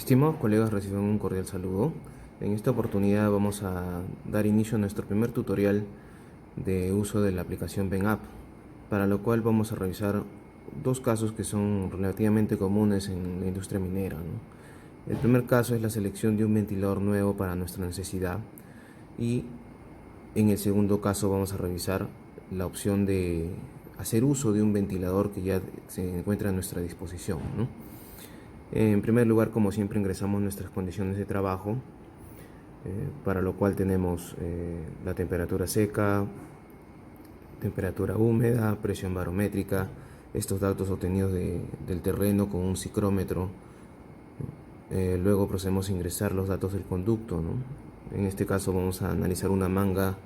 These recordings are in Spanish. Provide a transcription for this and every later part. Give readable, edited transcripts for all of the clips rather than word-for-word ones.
Estimados colegas, reciban un cordial saludo. En esta oportunidad vamos a dar inicio a nuestro primer tutorial de uso de la aplicación BenApp, para lo cual vamos a revisar dos casos que son relativamente comunes en la industria minera, ¿no? El primer caso es la selección de un ventilador nuevo para nuestra necesidad, y en el segundo caso vamos a revisar la opción de hacer uso de un ventilador que ya se encuentra a nuestra disposición, ¿no? En primer lugar, como siempre, ingresamos nuestras condiciones de trabajo, para lo cual tenemos la temperatura seca, temperatura húmeda, presión barométrica, estos datos obtenidos del terreno con un ciclómetro. Luego procedemos a ingresar los datos del conducto, ¿no? En este caso vamos a analizar una manga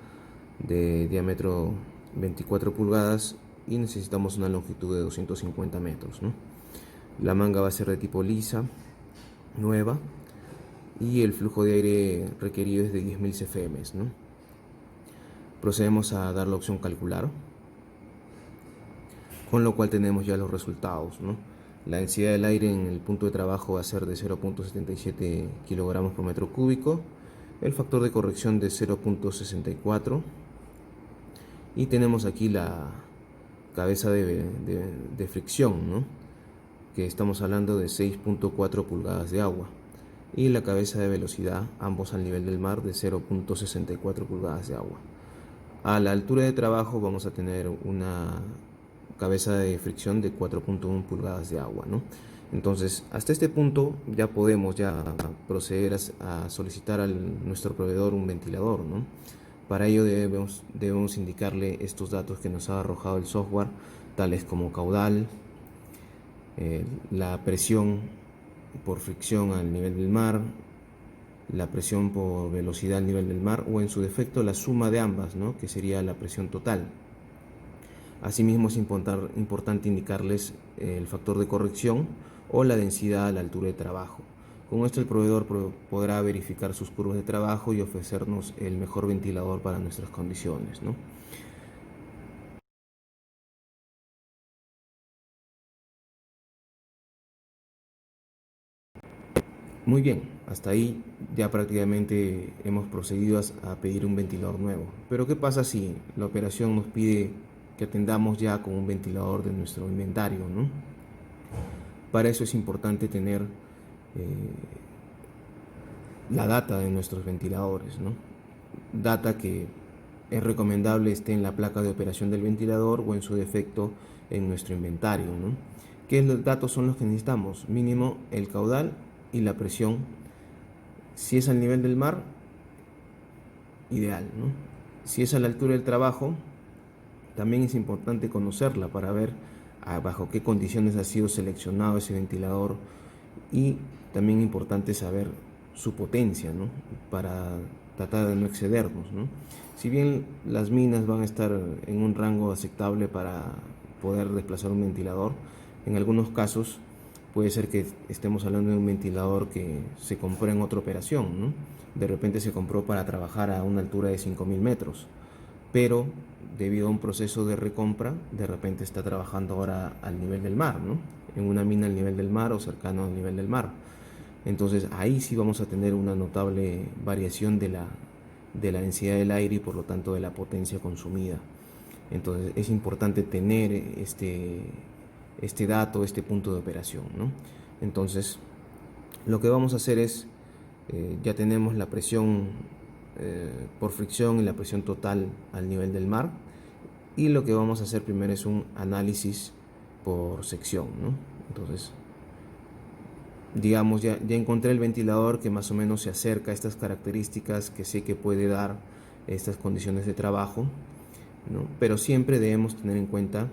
de diámetro 24 pulgadas y necesitamos una longitud de 250 metros, ¿no? La manga va a ser de tipo lisa, nueva, y el flujo de aire requerido es de 10.000 cfm, ¿no? Procedemos a dar la opción calcular, con lo cual tenemos ya los resultados, ¿no? La densidad del aire en el punto de trabajo va a ser de 0.77 kilogramos por metro cúbico, el factor de corrección de 0.64, y tenemos aquí la cabeza de fricción, ¿no? Que estamos hablando de 6.4 pulgadas de agua, y la cabeza de velocidad, ambos al nivel del mar, de 0.64 pulgadas de agua. A la altura de trabajo vamos a tener una cabeza de fricción de 4.1 pulgadas de agua, ¿no? Entonces, hasta este punto ya podemos proceder a solicitar a nuestro proveedor un ventilador, ¿no? Para ello debemos indicarle estos datos que nos ha arrojado el software, tales como caudal, la presión por fricción al nivel del mar, la presión por velocidad al nivel del mar, o en su defecto la suma de ambas, ¿no? Que sería la presión total. Asimismo es importante indicarles el factor de corrección o la densidad a la altura de trabajo. Con esto el proveedor podrá verificar sus curvas de trabajo y ofrecernos el mejor ventilador para nuestras condiciones, ¿no? Muy bien, hasta ahí ya prácticamente hemos procedido a pedir un ventilador nuevo. Pero ¿qué pasa si la operación nos pide que atendamos ya con un ventilador de nuestro inventario, ¿no? Para eso es importante tener la data de nuestros ventiladores, ¿no? Data que es recomendable esté en la placa de operación del ventilador o en su defecto en nuestro inventario, ¿no? ¿Qué datos son los que necesitamos? Mínimo el caudal y la presión. Si es al nivel del mar, ideal, ¿no? Si es a la altura del trabajo, también es importante conocerla para ver bajo qué condiciones ha sido seleccionado ese ventilador, y también importante saber su potencia, ¿no? Para tratar de no excedernos, ¿no? Si bien las minas van a estar en un rango aceptable para poder desplazar un ventilador, en algunos casos puede ser que estemos hablando de un ventilador que se compró en otra operación, ¿no? De repente se compró para trabajar a una altura de 5.000 metros, pero debido a un proceso de recompra, de repente está trabajando ahora al nivel del mar, ¿no? En una mina al nivel del mar o cercano al nivel del mar. Entonces ahí sí vamos a tener una notable variación de la densidad del aire y por lo tanto de la potencia consumida. Entonces es importante tener este dato, este punto de operación, ¿no? Entonces lo que vamos a hacer es, ya tenemos la presión por fricción y la presión total al nivel del mar, y lo que vamos a hacer primero es un análisis por sección, ¿no? Entonces, digamos, ya encontré el ventilador que más o menos se acerca a estas características que sé que puede dar estas condiciones de trabajo, ¿no? Pero siempre debemos tener en cuenta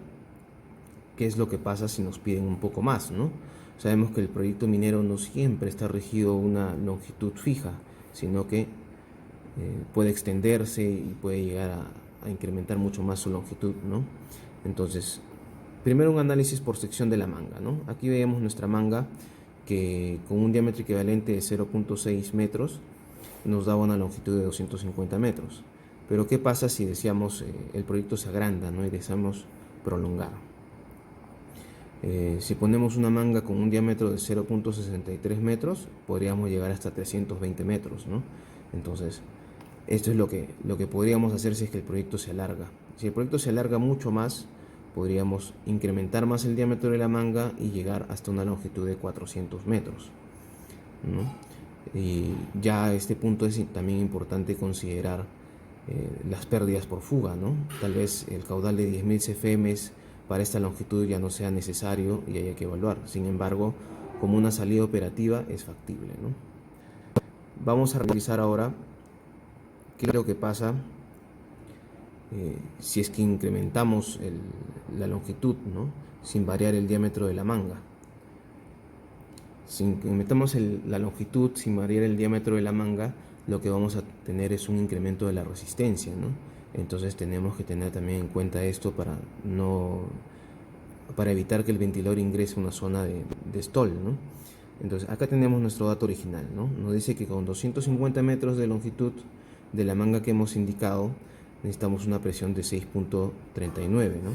qué es lo que pasa si nos piden un poco más, ¿no? Sabemos que el proyecto minero no siempre está regido a una longitud fija, sino que puede extenderse y puede llegar a incrementar mucho más su longitud, ¿no? Entonces, primero un análisis por sección de la manga, ¿no? Aquí vemos nuestra manga que con un diámetro equivalente de 0.6 metros nos da una longitud de 250 metros. Pero ¿qué pasa si deseamos, el proyecto se agranda, ¿no? Y deseamos prolongar? Si ponemos una manga con un diámetro de 0.63 metros, podríamos llegar hasta 320 metros, ¿no? Entonces, esto es lo que podríamos hacer si es que el proyecto se alarga. Si el proyecto se alarga mucho más, podríamos incrementar más el diámetro de la manga y llegar hasta una longitud de 400 metros, ¿no? Y ya a este punto es también importante considerar las pérdidas por fuga, ¿no? Tal vez el caudal de 10.000 CFM para esta longitud ya no sea necesario y haya que evaluar. Sin embargo, como una salida operativa es factible, ¿no? Vamos a revisar ahora qué es lo que pasa si es que incrementamos la longitud, ¿no? Sin variar el diámetro de la manga. Si incrementamos la longitud sin variar el diámetro de la manga, lo que vamos a tener es un incremento de la resistencia, ¿no? Entonces tenemos que tener también en cuenta esto para evitar que el ventilador ingrese a una zona de stall, ¿no? Entonces acá tenemos nuestro dato original, ¿no? Nos dice que con 250 metros de longitud de la manga que hemos indicado necesitamos una presión de 6.39, ¿no?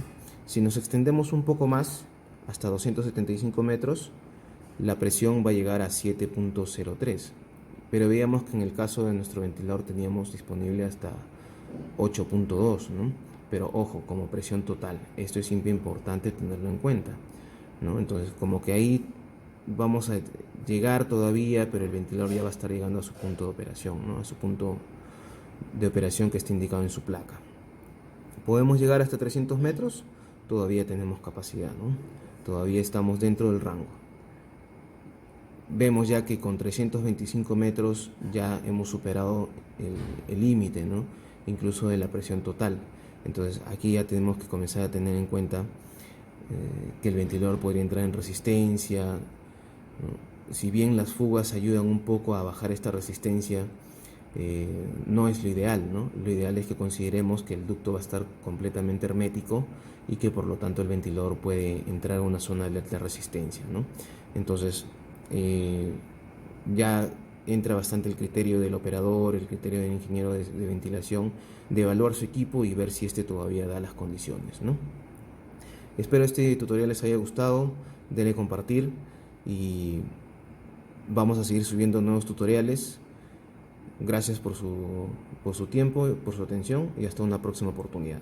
Si nos extendemos un poco más, hasta 275 metros, la presión va a llegar a 7.03, pero veíamos que en el caso de nuestro ventilador teníamos disponible hasta 8.2, ¿no? Pero ojo, como presión total, esto es siempre importante tenerlo en cuenta, ¿no? Entonces, como que ahí vamos a llegar todavía, pero el ventilador ya va a estar llegando a su punto de operación, ¿no? A su punto de operación que está indicado en su placa. ¿Podemos llegar hasta 300 metros? Todavía tenemos capacidad, ¿no? Todavía estamos dentro del rango. Vemos ya que con 325 metros ya hemos superado el límite, ¿no? Incluso de la presión total. Entonces aquí ya tenemos que comenzar a tener en cuenta que el ventilador podría entrar en resistencia, ¿no? Si bien las fugas ayudan un poco a bajar esta resistencia, no es lo ideal, ¿no? Lo ideal es que consideremos que el ducto va a estar completamente hermético y que por lo tanto el ventilador puede entrar a una zona de alta resistencia, ¿no? Entonces ya entra bastante el criterio del operador, el criterio del ingeniero de ventilación, de evaluar su equipo y ver si este todavía da las condiciones, ¿no? Espero este tutorial les haya gustado, denle compartir y vamos a seguir subiendo nuevos tutoriales. Gracias por su tiempo, por su atención y hasta una próxima oportunidad.